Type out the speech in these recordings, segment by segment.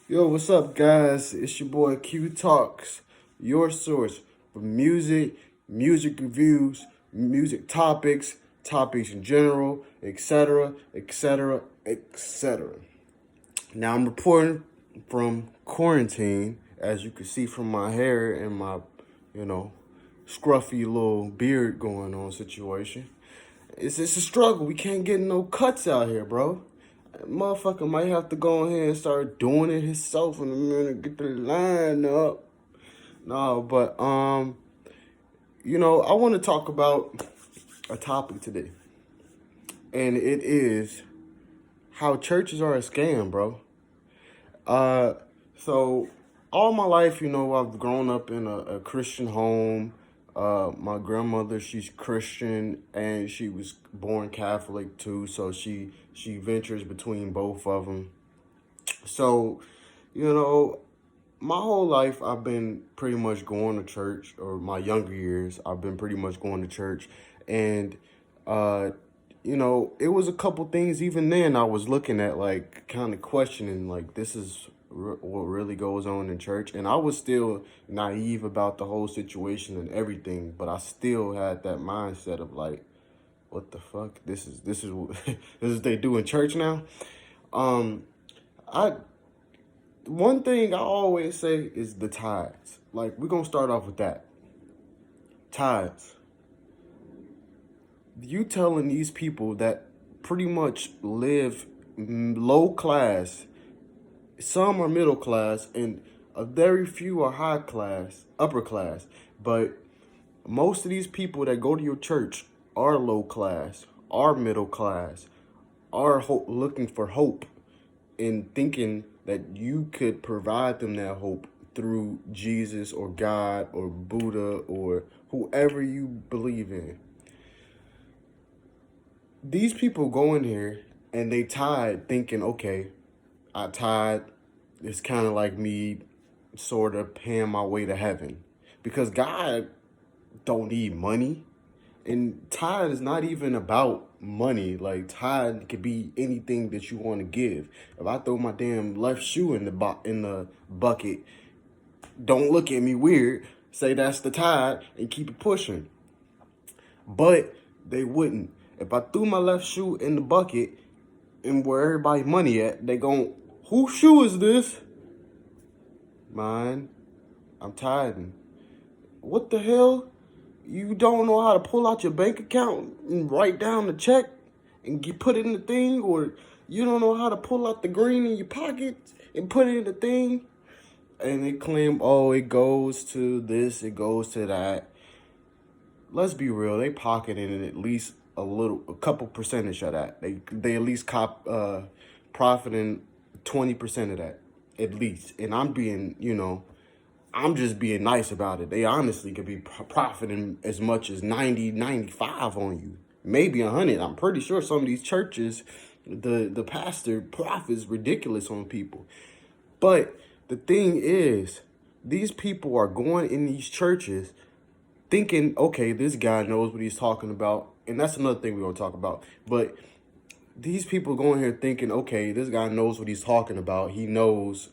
Yo, what's up, guys? It's your boy Q Talks, your source for music, music reviews, music topics, topics in general, etc., etc., etc. Now, I'm reporting from quarantine, as you can see from my hair and my, you know, scruffy little beard going on situation. It's a struggle. We can't get no cuts out here, bro. Motherfucker might have to go ahead and start doing it himself in a minute, get the line up. No, but I want to talk about a topic today, and it is how churches are a scam, bro. Uh, so all my life, I've grown up in a Christian home. My grandmother, she's Christian, and she was born Catholic too, so she ventures between both of them. So, you know, my whole life I've been pretty much going to church, or my younger years I've been pretty much going to church, and uh, it was a couple things even then I was looking at, like kind of questioning, like this is what really goes on in church, and I was still naive about the whole situation and everything, but I still had that mindset of like, what the fuck? This is this is what they do in church now. Um, I One thing I always say is the tithes. Like, we're gonna start off with that. Tithes. You telling these people that pretty much live low class, some are middle class, and a very few are high class, upper class. But most of these people that go to your church are low class, are middle class, are looking for hope and thinking that you could provide them that hope through Jesus or God or Buddha or whoever you believe in. These people go in here and they tithe thinking, okay, I tithe. It's kind of like me sort of paying my way to heaven, because God don't need money. And tithe is not even about money. Like, tithe could be anything that you want to give. If I throw my damn left shoe in the bucket, don't look at me weird. Say that's the tithe and keep it pushing. But they wouldn't. If I threw my left shoe in the bucket and where everybody's money at, they gon', whose shoe is this? Mine. I'm tithing. What the hell? You don't know how to pull out your bank account and write down the check and put it in the thing, or you don't know how to pull out the green in your pocket and put it in the thing, and they claim, oh, it goes to this, it goes to that. Let's be real, they pocketing at least a couple percentage of that. They at least profiting 20% of that, at least. And I'm just being nice about it. They honestly could be profiting as much as 90, 95 on you. Maybe 100. I'm pretty sure some of these churches, the pastor profits ridiculous on people. But the thing is, these people are going in these churches thinking, okay, this guy knows what he's talking about. And that's another thing we're going to talk about. But these people going here thinking, okay, this guy knows what he's talking about. He knows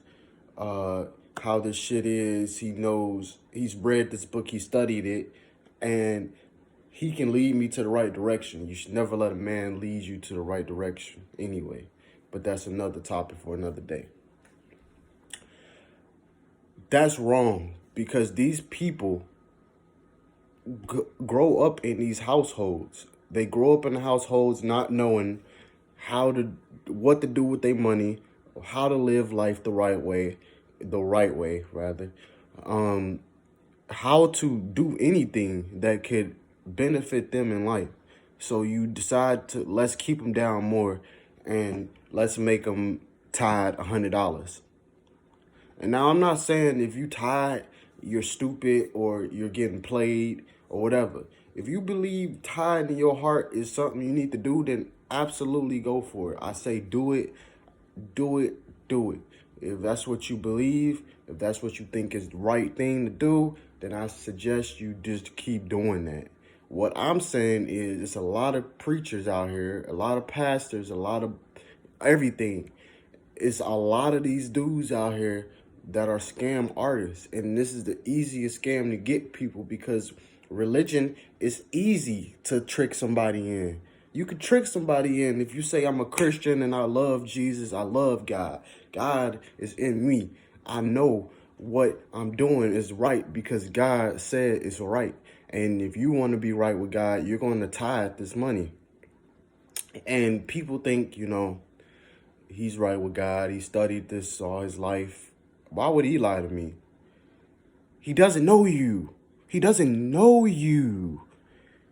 how this shit is. He knows, he's read this book, he studied it, and he can lead me to the right direction. You should never let a man lead you to the right direction anyway. But that's another topic for another day. That's wrong, because these people grow up in these households. They grow up in the households not knowing what to do with their money, how to live life the right way, rather, how to do anything that could benefit them in life. So you decide to, let's keep them down more, and let's make them tithe $100. And now I'm not saying if you tithe, you're stupid or you're getting played or whatever. If you believe tithe in your heart is something you need to do, then absolutely go for it. I say do it, do it, do it. If that's what you believe, if that's what you think is the right thing to do, then I suggest you just keep doing that. What I'm saying is, it's a lot of preachers out here, a lot of pastors, a lot of everything. it's a lot of these dudes out here that are scam artists, and this is the easiest scam to get people, because religion is easy to trick somebody in. You could trick somebody in if you say, I'm a Christian and I love Jesus, I love God. God is in me. I know what I'm doing is right because God said it's right. And if you want to be right with God, you're going to tithe this money. And people think, he's right with God. He studied this all his life. Why would he lie to me? He doesn't know you. He doesn't know you.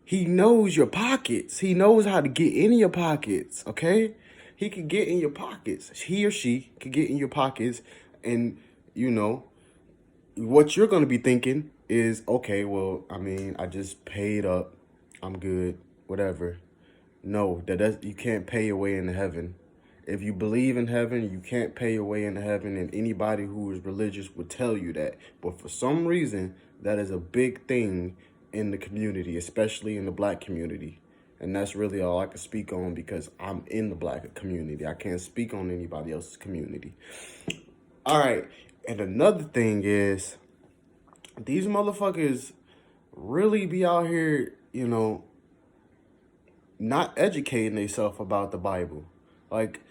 He knows your pockets. He knows how to get in your pockets, okay? He can get in your pockets. He or she can get in your pockets. And, what you're going to be thinking is, okay, well, I just paid up. I'm good, whatever. No, you can't pay your way into heaven. If you believe in heaven, you can't pay your way into heaven, and anybody who is religious would tell you that. But for some reason, that is a big thing in the community, especially in the black community. And that's really all I can speak on because I'm in the black community. I can't speak on anybody else's community. All right. And another thing is, these motherfuckers really be out here, not educating themselves about the Bible. Like,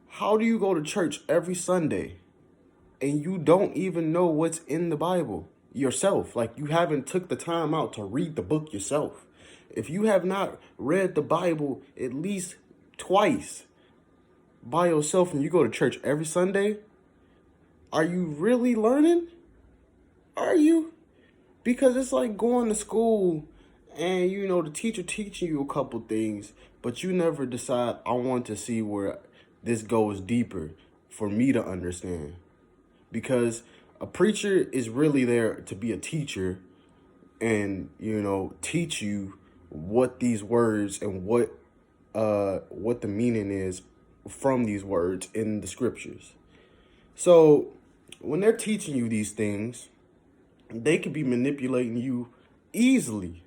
how do you go to church every Sunday and you don't even know what's in the Bible yourself? Like, you haven't took the time out to read the book yourself. If you have not read the Bible at least twice by yourself and you go to church every Sunday, are you really learning? Are you? Because it's like going to school and, the teacher teaching you a couple things, but you never decide, I want to see where this goes deeper for me to understand. Because a preacher is really there to be a teacher and, teach you what these words and what the meaning is from these words in the scriptures. So when they're teaching you these things, they could be manipulating you easily.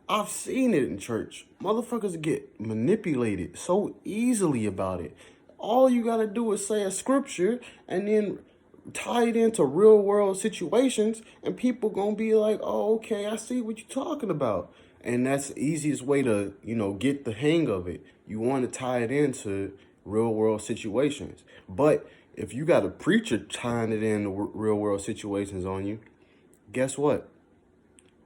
I've seen it in church. Motherfuckers get manipulated so easily about it. All you got to do is say a scripture and then tie it into real world situations, and people going to be like, oh, okay, I see what you're talking about. And that's the easiest way to, get the hang of it. You want to tie it into real world situations. But if you got a preacher tying it into real world situations on you, guess what?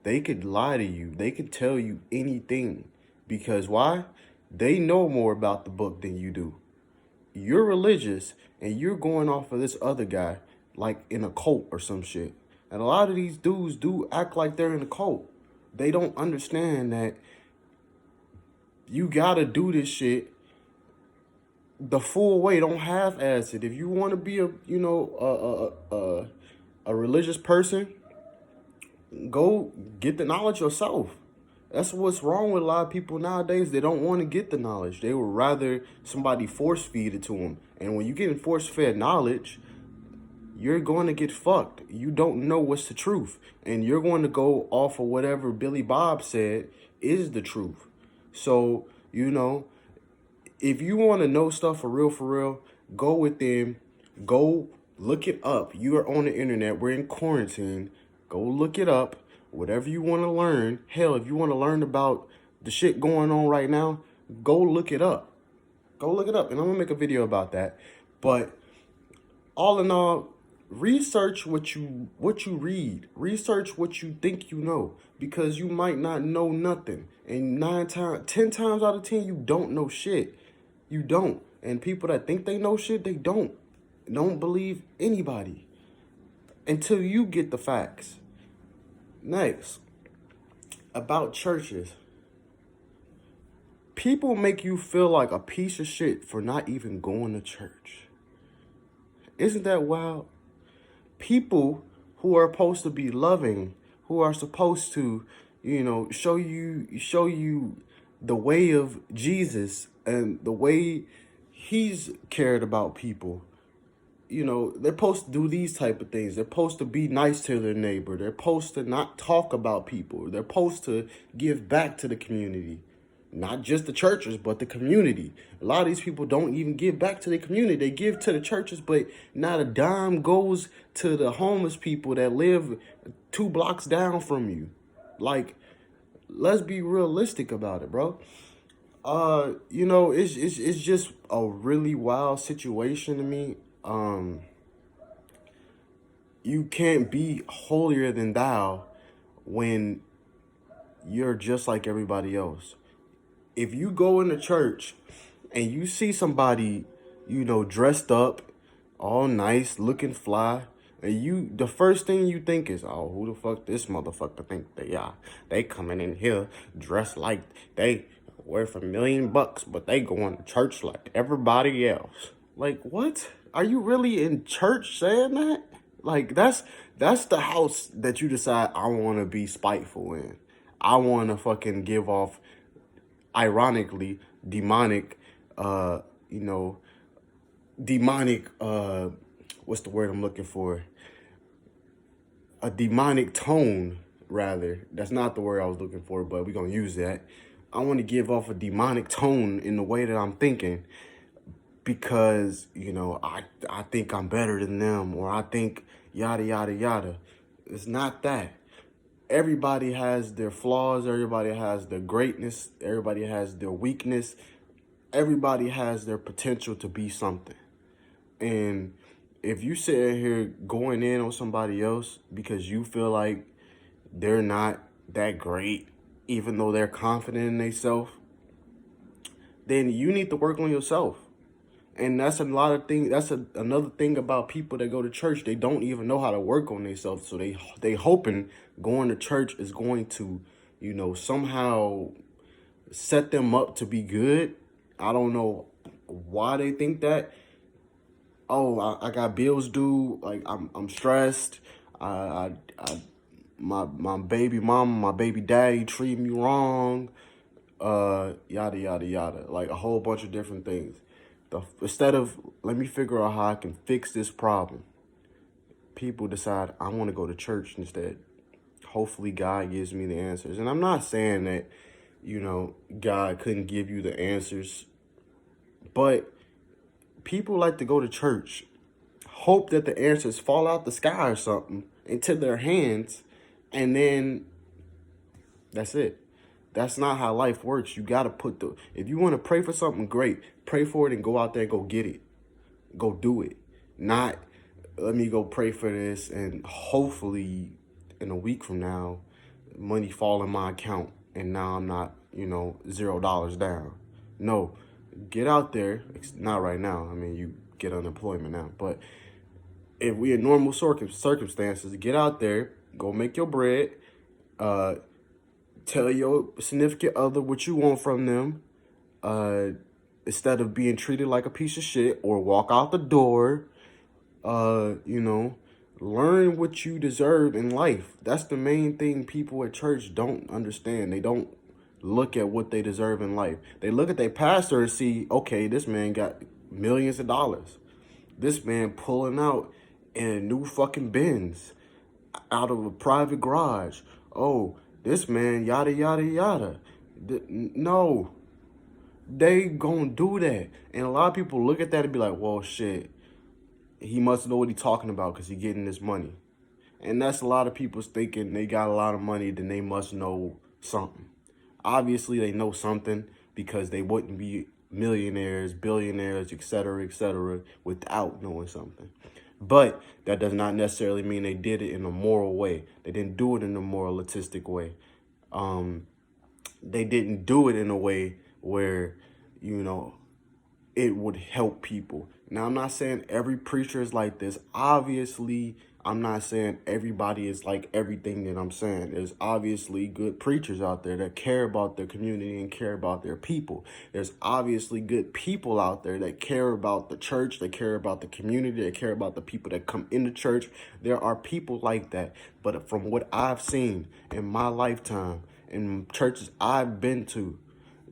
They could lie to you. They could tell you anything. Because why? They know more about the book than you do. You're religious and you're going off of this other guy like in a cult or some shit. And a lot of these dudes do act like they're in a cult. They don't understand that you gotta do this shit the full way. Don't half-ass it. If you want to be a religious person, go get the knowledge yourself. That's what's wrong with a lot of people nowadays. They don't want to get the knowledge. They would rather somebody force feed it to them. And when you're getting force fed knowledge, you're going to get fucked. You don't know what's the truth. And you're going to go off of whatever Billy Bob said is the truth. So, if you want to know stuff for real, go with them. Go look it up. You are on the internet. We're in quarantine. Go look it up. Whatever you want to learn. Hell, if you want to learn about the shit going on right now, go look it up. Go look it up. And I'm going to make a video about that. But all in all, research what you read. Research what you think you know. Because you might not know nothing. And 10 times out of 10, you don't know shit. You don't. And people that think they know shit, they don't. Don't believe anybody until you get the facts. Next, about churches. People make you feel like a piece of shit for not even going to church. Isn't that wild? People who are supposed to be loving, who are supposed to, show you the way of Jesus and the way he's cared about people. They're supposed to do these type of things. They're supposed to be nice to their neighbor. They're supposed to not talk about people. They're supposed to give back to the community. Not just the churches, but the community. A lot of these people don't even give back to the community. They give to the churches, but not a dime goes to the homeless people that live 2 blocks down from you. Like, let's be realistic about it, bro. It's just a really wild situation to me. You can't be holier than thou when you're just like everybody else. If you go into church and you see somebody, dressed up, all nice, looking fly, and the first thing you think is, oh, who the fuck this motherfucker think they are? They coming in here dressed like they worth $1,000,000, but they going to church like everybody else. Like, what? Are you really in church saying that? Like, that's the house that you decide I want to be spiteful in. I want to fucking give off, ironically, demonic, demonic, what's the word I'm looking for? A demonic tone, rather. That's not the word I was looking for, but we're going to use that. I want to give off a demonic tone in the way that I'm thinking because, I think I'm better than them, or I think yada, yada, yada. It's not that. Everybody has their flaws. Everybody has their greatness. Everybody has their weakness. Everybody has their potential to be something. And if you sit here going in on somebody else because you feel like they're not that great, even though they're confident in themselves, then you need to work on yourself. And that's a lot of things. That's another thing about people that go to church. They don't even know how to work on themselves. So they hoping going to church is going to, somehow set them up to be good. I don't know why they think that. Oh, I got bills due. Like, I'm stressed. My baby mama, my baby daddy treat me wrong. Yada yada yada. Like a whole bunch of different things. Instead of, let me figure out how I can fix this problem, people decide I want to go to church instead. Hopefully God gives me the answers. And I'm not saying that, God couldn't give you the answers. But people like to go to church, hope that the answers fall out the sky or something into their hands, and then that's it. That's not how life works. You got to if you want to pray for something, great. Pray for it and go out there and go get it. Go do it. Not, let me go pray for this and hopefully in a week from now, money fall in my account and now I'm not, $0 down. No, get out there. Not right now. I mean, you get unemployment now. But if we in normal circumstances, get out there, go make your bread, tell your significant other what you want from them, instead of being treated like a piece of shit, or walk out the door. Learn what you deserve in life. That's the main thing people at church don't understand. They don't look at what they deserve in life. They look at their pastor and see, okay, this man got millions of dollars. This man pulling out in a new fucking Benz out of a private garage. Oh, this man, yada, yada, yada. No, they gonna do that. And a lot of people look at that and be like, well, shit, he must know what he's talking about because he getting this money. And that's a lot of people's thinking they got a lot of money, then they must know something. Obviously, they know something because they wouldn't be millionaires, billionaires, etc., without knowing something. But that does not necessarily mean they did it in a moral way. They didn't do it in a moralistic way. They didn't do it in a way where, it would help people. Now, I'm not saying every preacher is like this. Obviously, I'm not saying everybody is like everything that I'm saying. There's obviously good preachers out there that care about their community and care about their people. There's obviously good people out there that care about the church, they care about the community, they care about the people that come into church. There are people like that. But from what I've seen in my lifetime, in churches I've been to,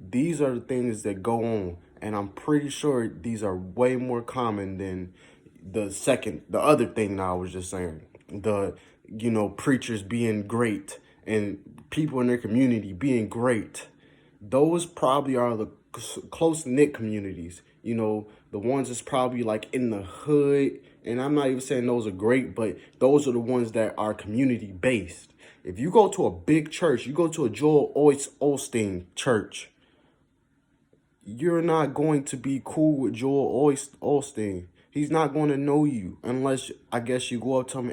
these are the things that go on. And I'm pretty sure these are way more common than the other thing that I was just saying. The, preachers being great and people in their community being great. those probably are the close-knit communities. You know, the ones that's probably like in the hood. And I'm not even saying those are great, but those are the ones that are community-based. If you go to a big church, you go to a Joel Osteen church, you're not going to be cool with Joel Osteen. He's not going to know you unless, I guess, you go up to him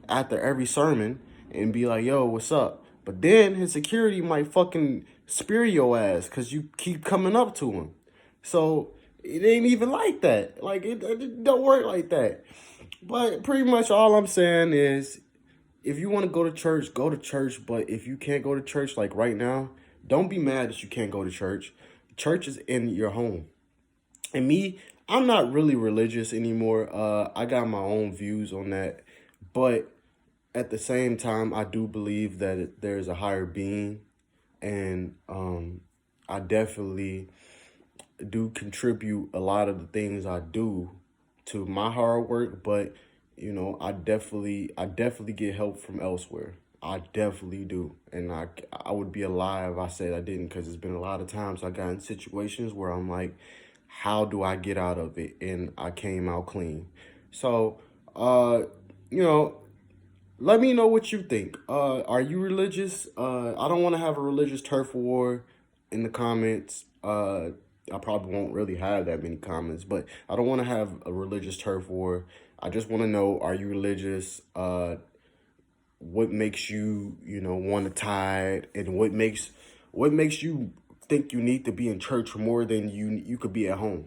after every sermon and be like, yo, what's up? But then his security might fucking spear your ass because you keep coming up to him. So it ain't even like that. Like, it don't work like that. But pretty much all I'm saying is, if you want to go to church, go to church. But if you can't go to church, like right now, don't be mad that you can't go to church. Church is in your home. And me, I'm not really religious anymore. I got my own views on that. But at the same time, I do believe that there's a higher being. And I definitely do contribute a lot of the things I do to my hard work, but you know, I definitely get help from elsewhere. I definitely do. And I would be a lie if I said I didn't, because it's been a lot of times I got in situations where I'm like, how do I get out of it? And I came out clean. So, you know, let me know what you think. Are you religious? I don't want to have a religious turf war in the comments. I probably won't really have that many comments, but I don't want to have a religious turf war. I just want to know, are you religious? What makes you, want to tithe, and what makes you think you need to be in church more than you could be at home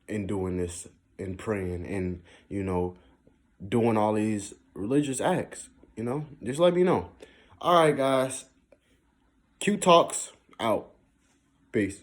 and doing this and praying and, doing all these religious acts, just let me know. All right, guys. Q Talks out. Peace.